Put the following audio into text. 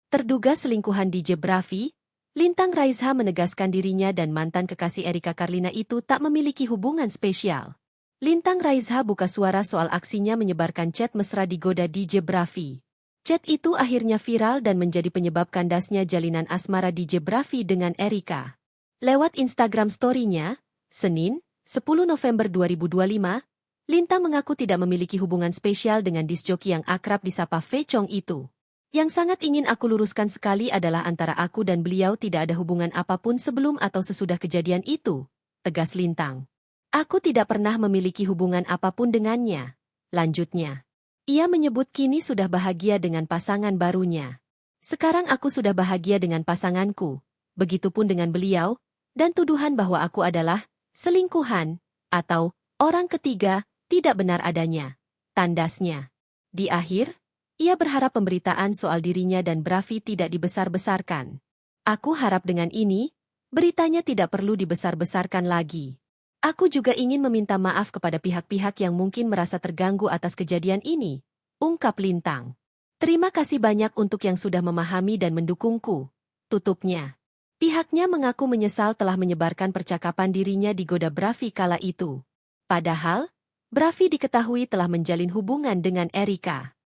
Terduga selingkuhan DJ Brafi, Lintang Raisha menegaskan dirinya dan mantan kekasih Erika Carlina itu tak memiliki hubungan spesial. Lintang Raisha buka suara soal aksinya menyebarkan chat mesra digoda DJ Brafi. Chat itu akhirnya viral dan menjadi penyebab kandasnya jalinan asmara DJ Brafi dengan Erika. Lewat Instagram story-nya, Senin, 10 November 2025, Lintang mengaku tidak memiliki hubungan spesial dengan disjoki yang akrab disapa Fechong itu. Yang sangat ingin aku luruskan sekali adalah antara aku dan beliau tidak ada hubungan apapun sebelum atau sesudah kejadian itu, tegas Lintang. Aku tidak pernah memiliki hubungan apapun dengannya, lanjutnya. Ia menyebut kini sudah bahagia dengan pasangan barunya. Sekarang aku sudah bahagia dengan pasanganku, begitupun dengan beliau, dan tuduhan bahwa aku adalah selingkuhan, atau orang ketiga, tidak benar adanya, tandasnya. Di akhir, ia berharap pemberitaan soal dirinya dan Brafi tidak dibesar-besarkan. Aku harap dengan ini, beritanya tidak perlu dibesar-besarkan lagi. Aku juga ingin meminta maaf kepada pihak-pihak yang mungkin merasa terganggu atas kejadian ini, ungkap Lintang. Terima kasih banyak untuk yang sudah memahami dan mendukungku, tutupnya. Pihaknya mengaku menyesal telah menyebarkan percakapan dirinya digoda Brafi kala itu. Padahal, Brafi diketahui telah menjalin hubungan dengan Erika.